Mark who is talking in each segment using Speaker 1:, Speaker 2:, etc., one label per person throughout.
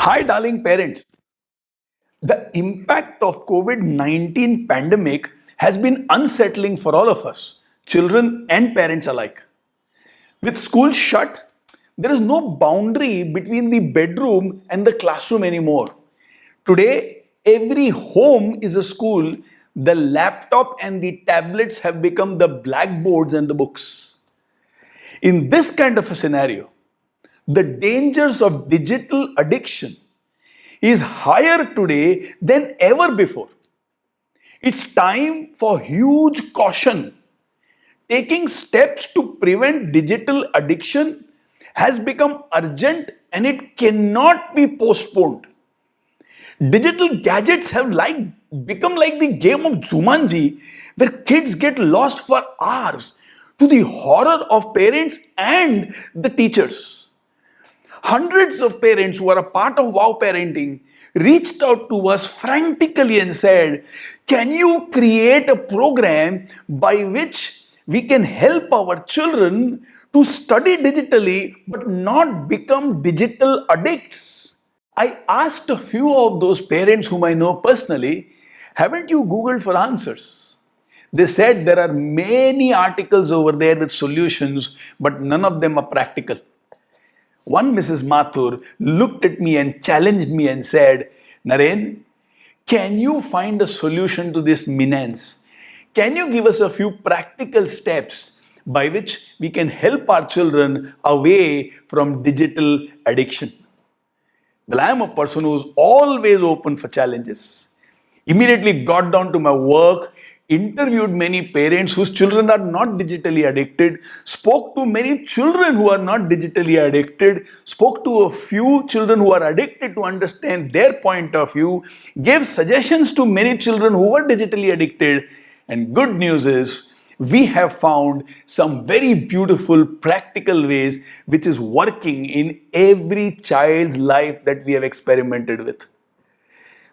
Speaker 1: Hi, darling parents. The impact of COVID-19 pandemic has been unsettling for all of us, children and parents alike. With schools shut, there is no boundary between the bedroom and the classroom anymore. Today, every home is a school. The laptop and the tablets have become the blackboards and the books. In this kind of a scenario, the dangers of digital addiction is higher today than ever before. It's time for huge caution. Taking steps to prevent digital addiction has become urgent and it cannot be postponed. Digital gadgets have become like the game of Jumanji, where kids get lost for hours to the horror of parents and the teachers. Hundreds of parents who are a part of Wow Parenting reached out to us frantically and said, "Can you create a program by which we can help our children to study digitally but not become digital addicts?" I asked a few of those parents whom I know personally, "Haven't you Googled for answers?" They said there are many articles over there with solutions, but none of them are practical. One Mrs. Mathur looked at me and challenged me and said, "Naren, can you find a solution to this menace? Can you give us a few practical steps by which we can help our children away from digital addiction?" Well, I am a person who's always open for challenges. Immediately got down to my work, interviewed many parents whose children are not digitally addicted, spoke to many children who are not digitally addicted, spoke to a few children who are addicted to understand their point of view, gave suggestions to many children who were digitally addicted. And good news is, we have found some very beautiful practical ways which is working in every child's life that we have experimented with.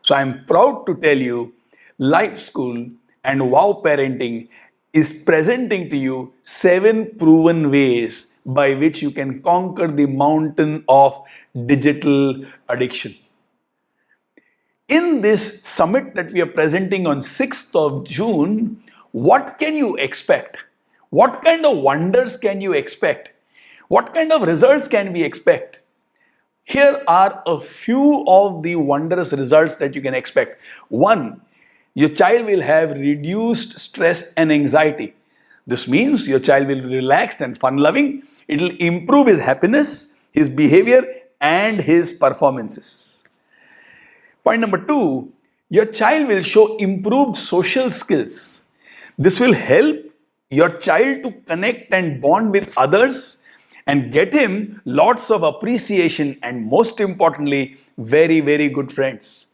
Speaker 1: So I'm proud to tell you, Life School and Wow Parenting is presenting to you 7 proven ways by which you can conquer the mountain of digital addiction. In this summit that we are presenting on 6th of June, what can you expect? What kind of wonders can you expect? What kind of results can we expect? Here are a few of the wondrous results that you can expect. One, your child will have reduced stress and anxiety. This means your child will be relaxed and fun-loving. It will improve his happiness, his behavior, and his performances. Point number 2, your child will show improved social skills. This will help your child to connect and bond with others and get him lots of appreciation and, most importantly, very, very good friends.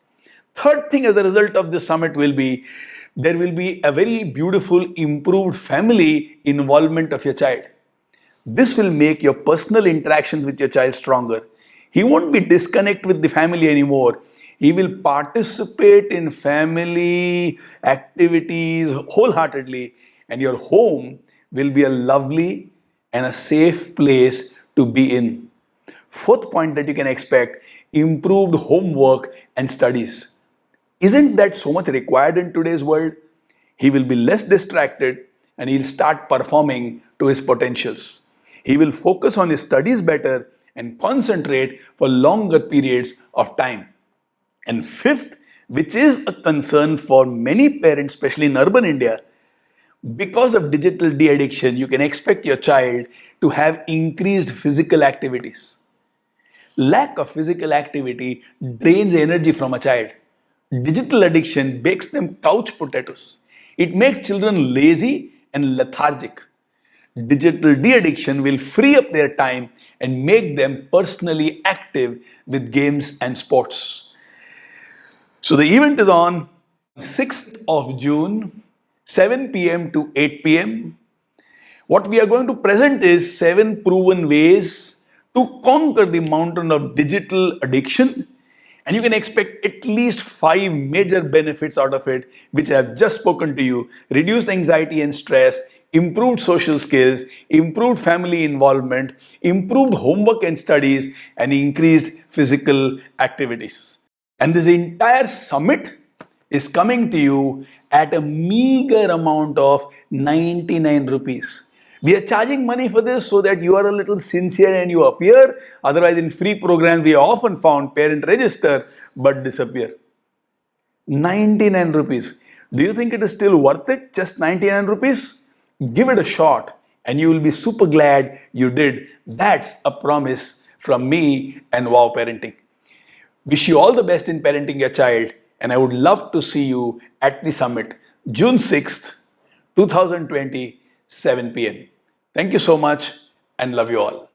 Speaker 1: Third thing as a result of this summit will be, there will be a very beautiful improved family involvement of your child. This will make your personal interactions with your child stronger. He won't be disconnected with the family anymore. He will participate in family activities wholeheartedly, and your home will be a lovely and a safe place to be in. Fourth point that you can expect, improved homework and studies. Isn't that so much required in today's world? He will be less distracted and he'll start performing to his potentials. He will focus on his studies better and concentrate for longer periods of time. And fifth, which is a concern for many parents, especially in urban India, because of digital de-addiction, you can expect your child to have increased physical activities. Lack of physical activity drains energy from a child. Digital addiction makes them couch potatoes. It makes children lazy and lethargic. Digital de-addiction will free up their time and make them personally active with games and sports. So the event is on 6th of June, 7 p.m. to 8 p.m. What we are going to present is 7 proven ways to conquer the mountain of digital addiction. And you can expect at least 5 major benefits out of it, which I have just spoken to you: reduced anxiety and stress, improved social skills, improved family involvement, improved homework and studies, and increased physical activities. And this entire summit is coming to you at a meager amount of 99 rupees. We are charging money for this so that you are a little sincere and you appear. Otherwise, in free programs, we often found parent register but disappear. 99 rupees. Do you think it is still worth it? Just 99 rupees? Give it a shot and you will be super glad you did. That's a promise from me and Wow Parenting. Wish you all the best in parenting your child, and I would love to see you at the summit, June 6th, 2020, 7 p.m. Thank you so much and love you all.